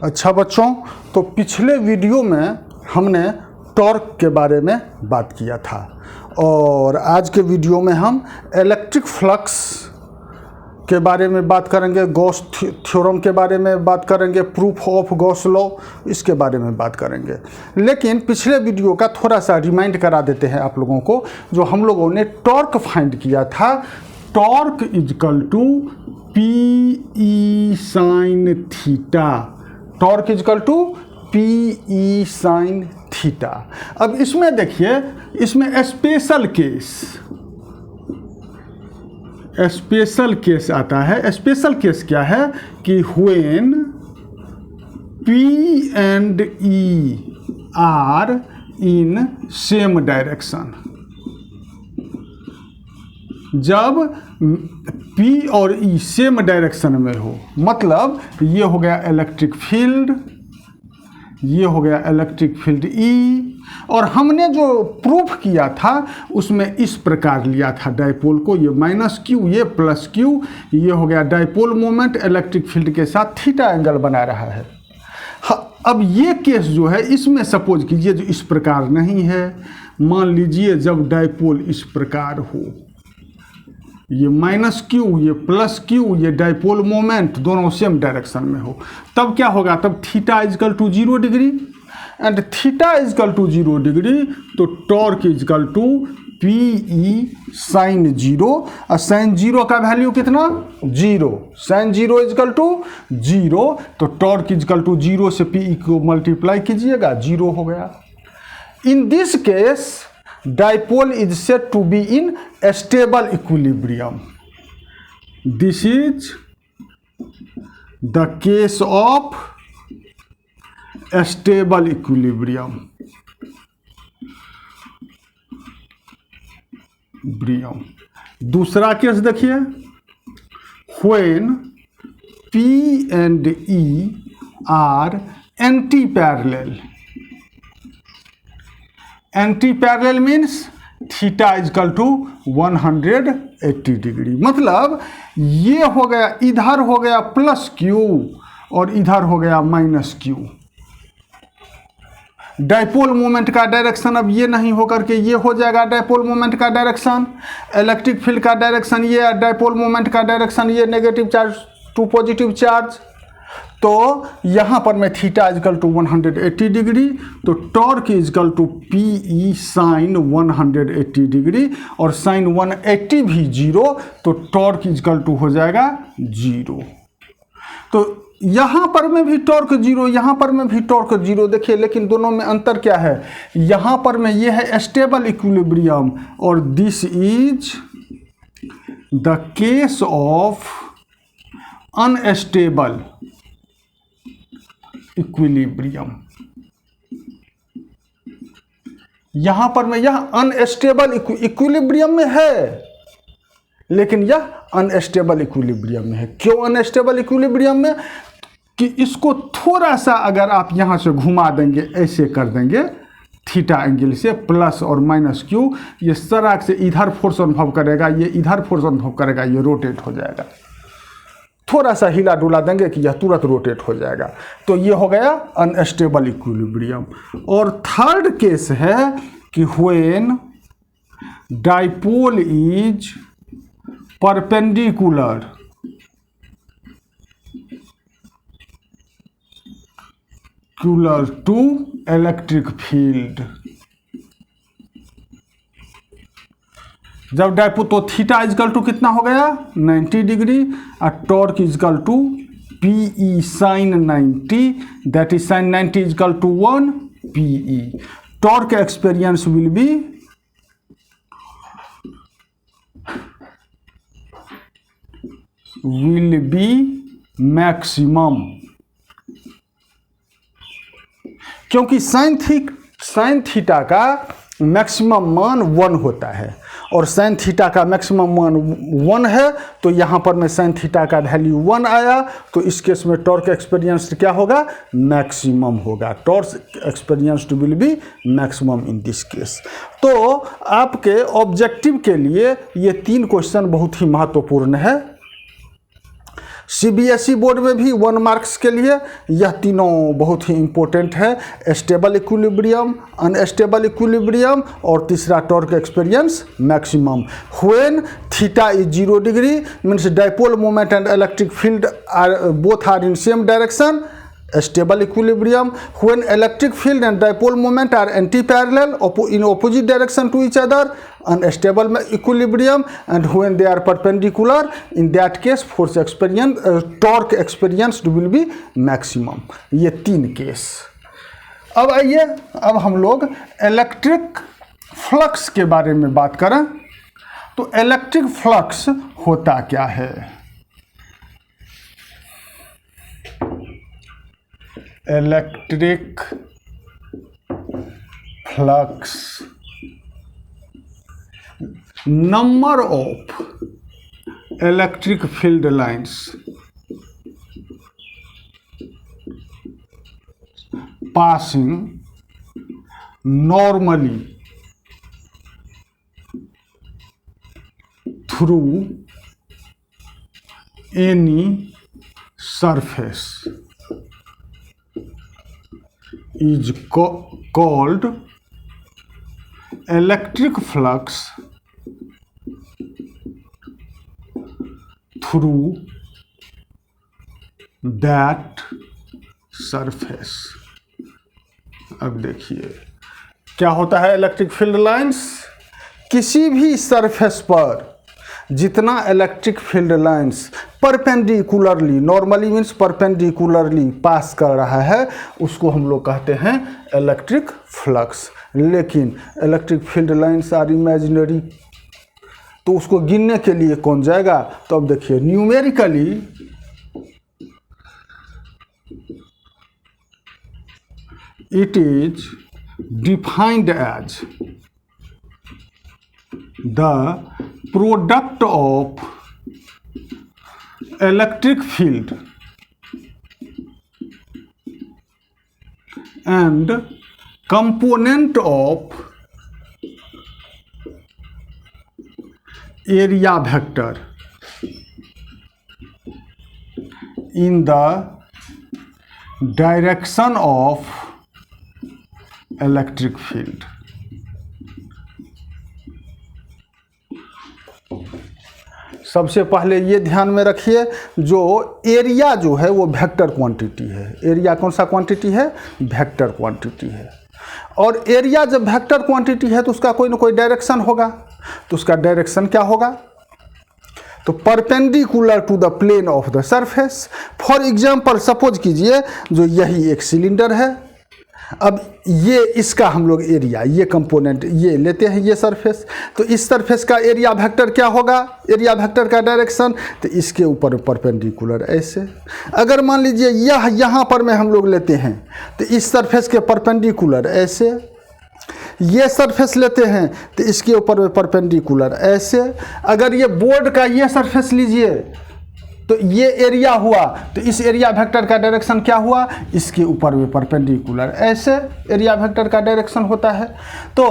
अच्छा बच्चों, तो पिछले वीडियो में हमने टॉर्क के बारे में बात किया था और आज के वीडियो में हम इलेक्ट्रिक फ्लक्स के बारे में बात करेंगे, गॉस थ्योरम के बारे में बात करेंगे, प्रूफ ऑफ गॉस लॉ इसके बारे में बात करेंगे। लेकिन पिछले वीडियो का थोड़ा सा रिमाइंड करा देते हैं आप लोगों को। जो हम लोगों ने टॉर्क फाइंड किया था, torque equal to P E sine theta, torque equal to P E sine theta. अब इसमें देखिए, इसमें स्पेशल केस आता है। स्पेशल केस क्या है कि when P and E are in same direction, जब P और E सेम डायरेक्शन में हो, मतलब ये हो गया इलेक्ट्रिक फील्ड, ये हो गया इलेक्ट्रिक फील्ड E। और हमने जो प्रूफ किया था उसमें इस प्रकार लिया था डाइपोल को, ये माइनस क्यू, ये प्लस क्यू, ये हो गया डाइपोल मोमेंट इलेक्ट्रिक फील्ड के साथ थीटा एंगल बना रहा है। अब ये केस जो है, इसमें सपोज कीजिए जो इस प्रकार नहीं है, मान लीजिए जब डाइपोल इस प्रकार हो, ये माइनस क्यू, ये प्लस क्यू, ये डाइपोल मोमेंट दोनों सेम डायरेक्शन में हो, तब क्या होगा, तब theta is equal to 0 degree and theta is equal to 0 degree, तो torque equal to P E sine 0। और साइन 0 का वैल्यू कितना, 0, साइन 0 इजकल टू 0, तो टॉर्क इजकल टू 0 से पी ई को मल्टीप्लाई कीजिएगा, 0 हो गया। In this case dipole is said to be in a stable equilibrium. This is the case of a stable equilibrium. दूसरा केस देखिए, when P and E are anti-parallel. Anti parallel means theta is equal to 180 degree, मतलब ये हो गया, इधर हो गया प्लस क्यू और इधर हो गया माइनस क्यू। डाइपोल मोमेंट का डायरेक्शन अब ये नहीं होकर के ये हो जाएगा डाइपोल मोमेंट का डायरेक्शन, इलेक्ट्रिक फील्ड का डायरेक्शन ये, डाइपोल मोमेंट का डायरेक्शन ये, negative charge to positive charge. तो यहाँ पर मैं थीटा इजकल टू 180 डिग्री, तो torque equal to P E sine 180 degree, और साइन 180 भी 0, तो टॉर्क इजकल टू हो जाएगा 0। तो यहाँ पर में भी टॉर्क 0, यहाँ पर में भी टॉर्क 0। देखिए, लेकिन दोनों में अंतर क्या है, यहाँ पर में ये है स्टेबल इक्विलिब्रियम और this is the case of unstable equilibrium. यहां पर मैं यह अनस्टेबल इक्विलिब्रियम में है, लेकिन यह अनस्टेबल इक्विलिब्रियम में है। क्यों अनस्टेबल इक्विलिब्रियम में, कि इसको थोड़ा सा अगर आप यहां से घुमा देंगे, ऐसे कर देंगे थीटा एंगल से, प्लस और माइनस क्यू, ये सराक से इधर फोर्स अनुभव करेगा, ये इधर फोर्स अनुभव करेगा, ये रोटेट हो जाएगा। थोड़ा सा हिला डुला देंगे कि यह तुरंत रोटेट हो जाएगा, तो ये हो गया अनस्टेबल इक्विलिब्रियम। और थर्ड केस है कि when dipole is perpendicular to electric field. जब डाइपोल, तो थीटा इजकल टू कितना हो गया, 90 डिग्री, और torque equal to P E sine 90, that is sine 90 equal to 1 P E. Torque experience will be maximum, क्योंकि sine theta का maximum मान 1 होता है और साइन थीटा का मैक्सिमम मान 1 है, तो यहाँ पर में साइन थीटा का वैल्यू 1 आया, तो इस केस में टॉर्क एक्सपीरियंस क्या होगा, मैक्सिमम होगा। Torque experience will be maximum in this case. तो आपके ऑब्जेक्टिव के लिए ये 3 क्वेश्चन बहुत ही महत्वपूर्ण है। CBSE बोर्ड में भी 1 मार्क्स के लिए यह तीनों बहुत ही इम्पोर्टेंट है, स्टेबल इक्विलिब्रियम, अनस्टेबल इक्विलिब्रियम और तीसरा torque experience maximum. When theta is 0 degree means dipole moment and electric field both are in same direction, stable equilibrium. When electric field and dipole moment are anti-parallel in opposite direction to each other, unstable equilibrium. And when they are perpendicular, in that case force experience torque experienced will be maximum. ये 3 case. अब आइए अब हम लोग electric flux के बारे में बात करें। तो इलेक्ट्रिक फ्लक्स होता क्या है? Electric flux number of electric field lines passing normally through any surface is called electric flux through that surface। अब देखिए क्या होता है इलेक्ट्रिक फील्ड लाइंस। किसी भी सरफेस पर जितना electric field lines perpendicularly, normally means perpendicularly pass कर रहा है, उसको हम लोग कहते हैं इलेक्ट्रिक फ्लक्स। लेकिन electric field lines are imaginary, तो उसको गिनने के लिए कौन जाएगा? तो अब देखिए numerically it is defined as the product of electric field and component of area vector in the direction of electric field. सबसे पहले ये ध्यान में रखिए, जो एरिया जो है वो वेक्टर क्वांटिटी है। एरिया कौन सा क्वांटिटी है? वेक्टर क्वांटिटी है। और एरिया जब वेक्टर क्वांटिटी है तो उसका कोई ना कोई डायरेक्शन होगा। तो उसका डायरेक्शन क्या होगा? तो perpendicular to the plane of the surface. For example suppose कीजिए जो यही एक सिलेंडर है, अब ये इसका हम लोग एरिया, ये कंपोनेंट ये लेते हैं, ये सरफेस, तो इस सरफेस का एरिया वेक्टर क्या होगा? एरिया वेक्टर का डायरेक्शन, तो इसके ऊपर परपेंडिकुलर ऐसे। अगर मान लीजिए यह यहाँ पर में हम लोग लेते हैं तो इस सरफेस के परपेंडिकुलर ऐसे, ये सरफेस लेते हैं तो इसके ऊपर परपेंडिकुलर ऐसे। अगर ये बोर्ड का ये सरफेस लीजिए तो ये एरिया हुआ, तो इस एरिया वेक्टर का डायरेक्शन क्या हुआ? इसके ऊपर में परपेंडिकुलर ऐसे एरिया वेक्टर का डायरेक्शन होता है। तो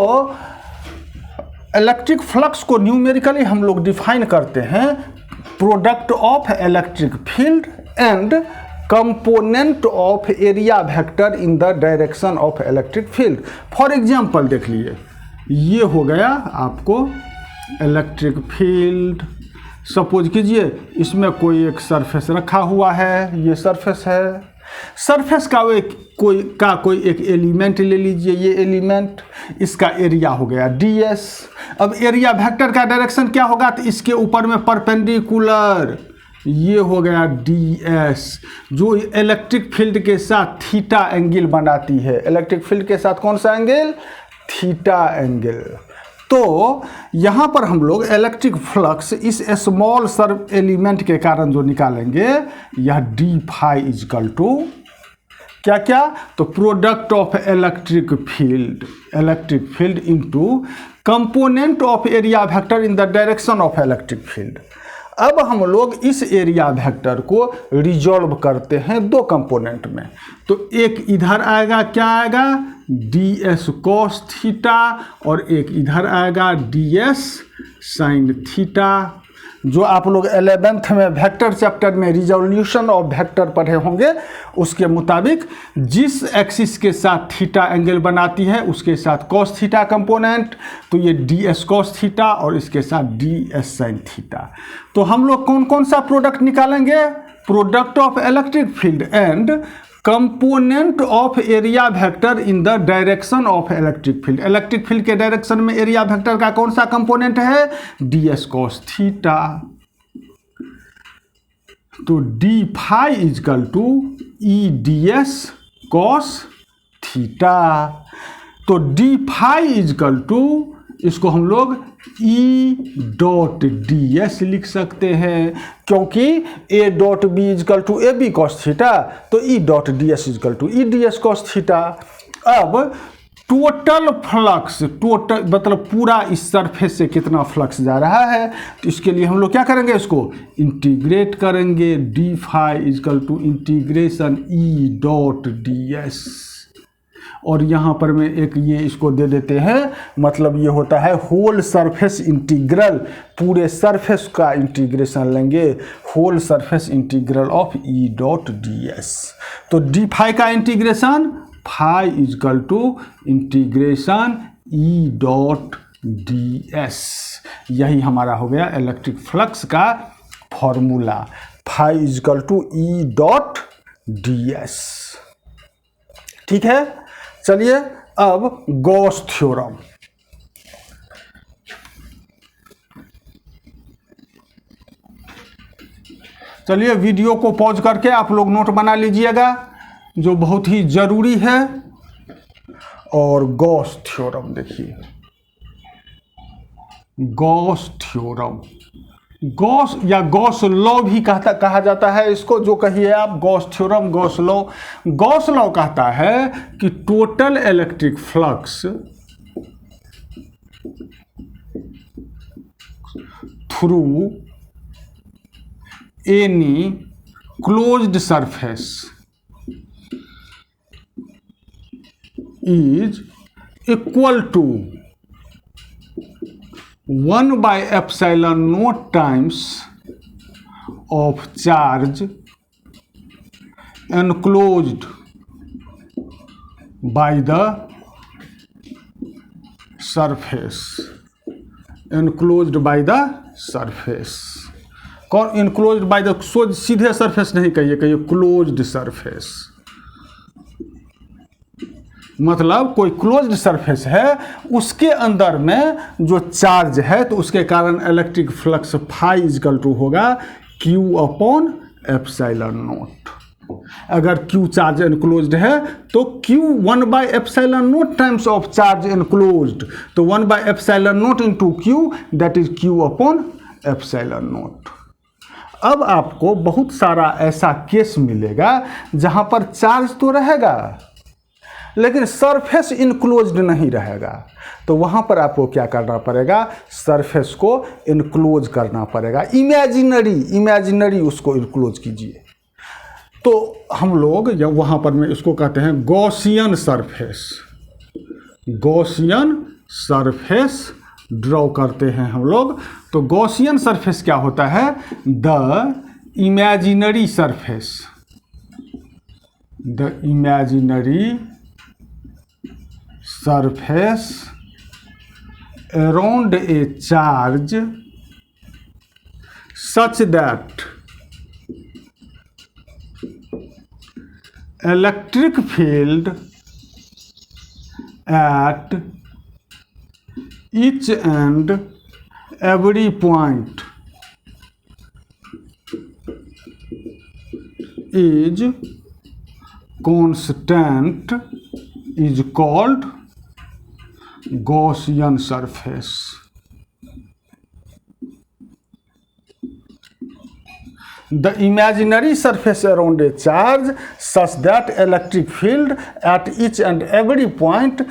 इलेक्ट्रिक फ्लक्स को न्यूमेरिकली हम लोग डिफाइन करते हैं product of electric field and component of area vector in the direction of electric field. For example देख लीजिए, ये हो गया आपको इलेक्ट्रिक फील्ड। सपोज कीजिए इसमें कोई एक सरफेस रखा हुआ है, ये सरफेस है। सरफेस का कोई एक एलिमेंट ले लीजिए, ये एलिमेंट, इसका एरिया हो गया ds। अब एरिया वेक्टर का डायरेक्शन क्या होगा? तो इसके ऊपर में परपेंडिकुलर, ये हो गया ds, जो इलेक्ट्रिक फील्ड के साथ थीटा एंगल बनाती है। इलेक्ट्रिक फील्ड के साथ कौन सा एंगल? Theta angle. तो यहाँ पर हम लोग इलेक्ट्रिक फ्लक्स इस स्मॉल सर्व एलिमेंट के कारण जो निकालेंगे, यह d phi इजकल टू क्या क्या? तो product of electric field into component of area vector in the direction of electric field. अब हम लोग इस एरिया वेक्टर को रिजॉल्व करते हैं दो कंपोनेंट में। तो एक इधर आएगा, क्या आएगा? ds cos थीटा, और एक इधर आएगा ds sin थीटा। जो आप लोग 11th में वेक्टर चैप्टर में रिजोल्यूशन ऑफ वेक्टर पढ़े होंगे, उसके मुताबिक जिस एक्सिस के साथ थीटा एंगल बनाती है उसके साथ कॉस थीटा कंपोनेंट, तो ये ds कॉस थीटा और इसके साथ ds साइन थीटा। तो हम लोग कौन कौन सा प्रोडक्ट निकालेंगे? Product of electric field and component of area vector in the direction of electric field. Electric field के डायरेक्शन में एरिया वेक्टर का कौन सा कंपोनेंट है? ds cos theta. तो d phi is equal to e ds cos theta. तो d phi is equal to, इसको हम लोग E डॉट ds लिख सकते हैं, क्योंकि A dot B is equal to A B cos theta, तो E dot ds is equal to E ds cos theta. अब टोटल फ्लक्स, टोटल मतलब पूरा इस सरफेस से कितना फ्लक्स जा रहा है, तो इसके लिए हम लोग क्या करेंगे? इसको इंटीग्रेट करेंगे। d phi is equal to integration E dot ds, और यहाँ पर में एक ये इसको दे देते हैं, मतलब ये होता है होल सरफेस इंटीग्रल, पूरे सरफेस का इंटीग्रेशन लेंगे, whole surface integral of E dot ds। तो d फाई का integration phi is equal to integration E dot ds। यही हमारा हो गया इलेक्ट्रिक फ्लक्स का formula, phi is equal to E dot ds। ठीक है, चलिए अब गॉस थ्योरम। चलिए वीडियो को पॉज करके आप लोग नोट बना लीजिएगा, जो बहुत ही जरूरी है। और गॉस थ्योरम देखिए, गॉस थ्योरम, गॉस या गॉस लॉ भी कहा जाता है इसको, जो कहिए आप, Gauss theorem, Gauss law. Gauss law कहता है कि total electric flux through any closed surface is equal to 1/ε0 times of charge enclosed by the surface, enclosed by the surface। कौन enclosed by the, सीधे सरफेस नहीं कहिए, closed surface, मतलब कोई closed surface है, उसके अंदर में जो चार्ज है, तो उसके कारण electric flux phi is equal to होगा Q अपॉन एप्सिलॉन नोट। अगर Q चार्ज एनक्लोज्ड है तो Q 1/ε0 times of charge enclosed, तो 1/ε0 into Q, that is Q upon epsilon naught. अब आपको बहुत सारा ऐसा केस मिलेगा जहां पर चार्ज तो रहेगा लेकिन सरफेस इनक्लोज्ड नहीं रहेगा, तो वहाँ पर आपको क्या करना पड़ेगा? सरफेस को इनक्लोज करना पड़ेगा, इमेजिनरी उसको इनक्लोज कीजिए। तो हम लोग या वहाँ पर में इसको कहते हैं Gaussian surface, Gaussian surface draw करते हैं हम लोग। तो गॉसियन सरफेस क्या होता है? The imaginary surface, the imaginary surface around a charge such that electric field at each and every point is constant, is called Gaussian surface। The imaginary surface around a charge such that electric field at each and every point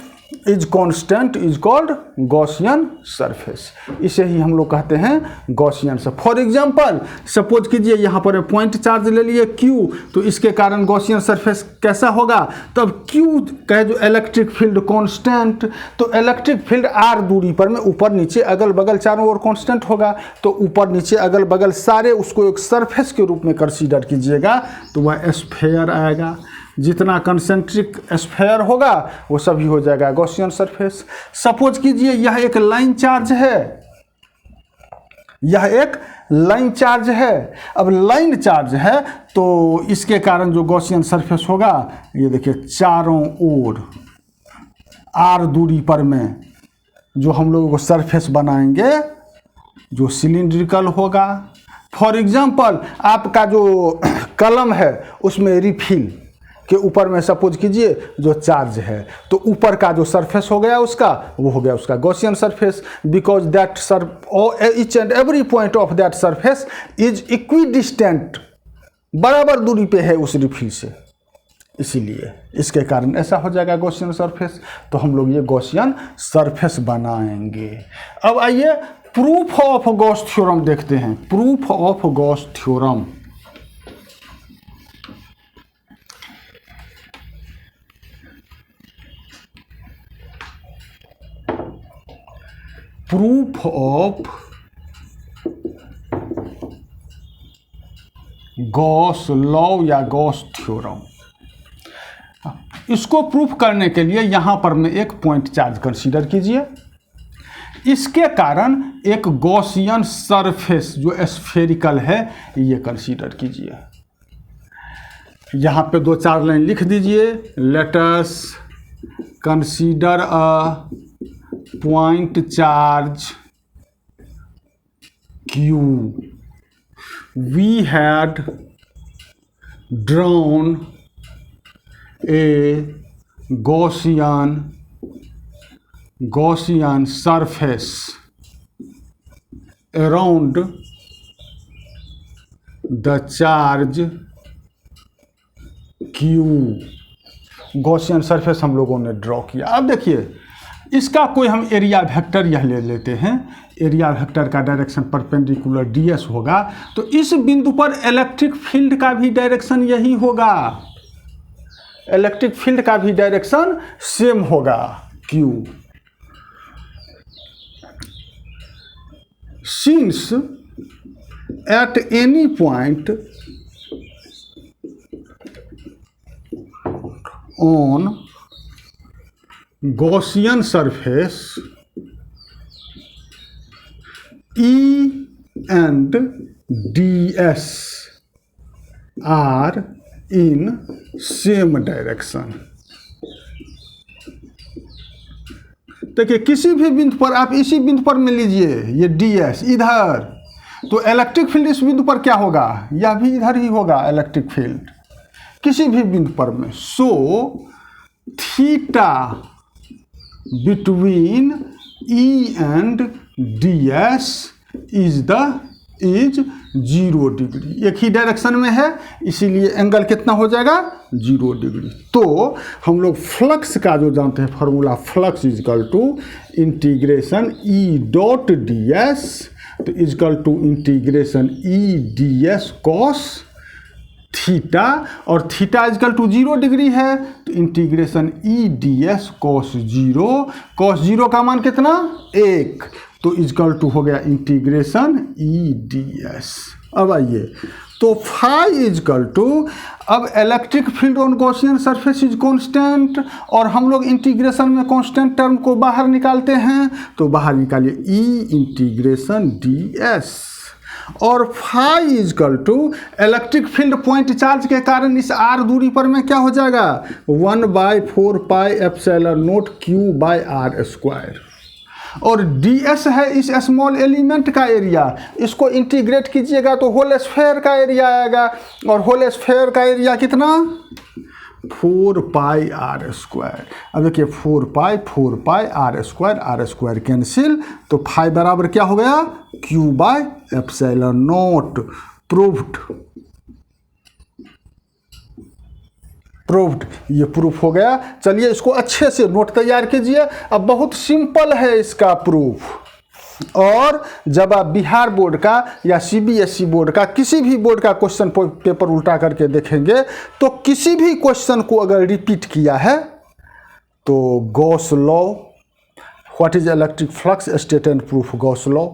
is constant is called Gaussian surface. इसे ही हम लोग कहते हैं Gaussian surface. For example suppose कीजिए यहाँ पर point charge ले लिए Q, तो इसके कारण गॉसियन सरफेस कैसा होगा, तब Q का जो इलेक्ट्रिक फील्ड कांस्टेंट, तो इलेक्ट्रिक फील्ड R दूरी पर में ऊपर नीचे अगल बगल चारों ओर कांस्टेंट होगा, तो ऊपर नीचे अगल बगल सारे उसको एक सरफेस के रूप में कंसीडर कीजिएगा, तो वह स्फीयर आएगा। जितना कंसेंट्रिक स्फीयर होगा वो सभी हो जाएगा गॉसियन सरफेस। सपोज कीजिए यह एक लाइन चार्ज है, यह एक लाइन चार्ज है। अब लाइन चार्ज है तो इसके कारण जो गॉसियन सरफेस होगा, ये देखिए चारों ओर R दूरी पर में जो हम लोगों को सरफेस बनाएंगे जो सिलिंड्रिकल होगा। फॉर एग्जांपल आपका जो कलम है उसमें रिफिल के ऊपर में सपोज कीजिए जो चार्ज है, तो ऊपर का जो सरफेस हो गया उसका, वो हो गया उसका Gaussian surface, because that each and every point of that surface is equidistant, बराबर दूरी पे है उस रिफिल से, इसीलिए इसके कारण ऐसा हो जाएगा गॉसियन सरफेस। तो हम लोग ये गॉसियन सरफेस बनाएंगे। अब आइए प्रूफ ऑफ गॉस थ्योरम देखते हैं। Proof of Gauss theorem, proof of Gauss law या गॉस थ्योरम। इसको प्रूफ करने के लिए यहां पर में एक पॉइंट चार्ज कंसीडर कीजिए। इसके कारण एक गॉसियन सरफेस जो स्फेरिकल है ये कंसीडर कीजिए। यहां पे दो चार लाइन लिख दीजिए। Let us consider a point charge Q. We had drawn a Gaussian surface around the charge Q. Gaussian surface हम लोगों ने ड्रॉ किया। अब देखिए इसका कोई हम एरिया वेक्टर यह ले लेते हैं। एरिया वेक्टर का डायरेक्शन परपेंडिकुलर ds होगा, तो इस बिंदु पर इलेक्ट्रिक फील्ड का भी डायरेक्शन यही होगा। इलेक्ट्रिक फील्ड का भी डायरेक्शन सेम होगा Q। Since at any point on Gaussian surface E and ds are in same direction। देखिए किसी भी बिंदु पर आप इसी बिंदु पर में लीजिए ये ds इधर, तो इलेक्ट्रिक फील्ड इस बिंदु पर क्या होगा, यह भी इधर ही होगा इलेक्ट्रिक फील्ड किसी भी बिंदु पर में। So theta between E and ds is 0 degree. एक ही डायरेक्शन में है इसीलिए एंगल कितना हो जाएगा 0 डिग्री। तो हम लोग फ्लक्स का जो जानते हैं formula, flux is equal to integration E dot ds, तो is equal to integration E ds cos theta, और थीटा इजकल टू 0 डिग्री है, तो integration E ds cos 0। Cos 0 का मान कितना 1, तो इजकल टू हो गया इंटीग्रेशन E ds। अब आइए तो फाई इजकल टू, अब electric field on Gaussian surface is constant, और हम लोग इंटीग्रेशन में कांस्टेंट टर्म को बाहर निकालते हैं, तो बाहर निकालिए E इंटीग्रेशन ds, और phi is equal to electric field point charge के कारण इस r दूरी पर में क्या हो जाएगा 1/4 pi epsilon naught Q by r square, और ds है इस स्मॉल एलिमेंट का एरिया, इसको इंटीग्रेट कीजिएगा तो होल स्फीयर का एरिया आएगा, और होल स्फीयर का एरिया कितना 4 पाई r स्क्वायर। अब देखिए 4 पाई r स्क्वायर कैंसिल, तो फाई बराबर क्या हो गया Q by epsilon not. Proved. Proved, ये प्रूफ हो गया। चलिए इसको अच्छे से नोट तैयार कीजिए। अब बहुत सिंपल है इसका प्रूफ। और जब आप बिहार बोर्ड का या सीबीएसई बोर्ड का किसी भी बोर्ड का क्वेश्चन पेपर उल्टा करके देखेंगे तो किसी भी क्वेश्चन को अगर रिपीट किया है तो Gauss law, what is electric flux, state and proof Gauss law.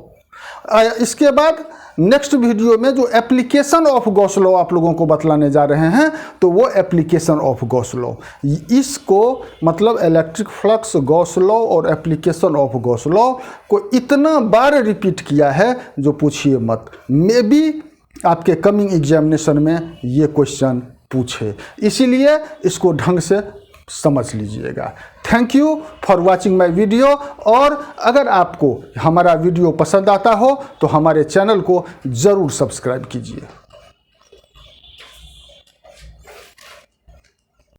इसके बाद नेक्स्ट वीडियो में जो एप्लीकेशन ऑफ गॉस लॉ आप लोगों को बतलाने जा रहे हैं तो वो एप्लीकेशन ऑफ गॉस लॉ, इसको मतलब इलेक्ट्रिक फ्लक्स, गॉस लॉ और एप्लीकेशन ऑफ गॉस लॉ को इतना बार रिपीट किया है जो पूछिए मत। मे बी आपके कमिंग एग्जामिनेशन में ये क्वेश्चन पूछे, इसीलिए इसको ढंग से समझ लीजिएगा। Thank you for watching my video. और अगर आपको हमारा वीडियो पसंद आता हो तो हमारे चैनल को ज़रूर सब्सक्राइब कीजिए।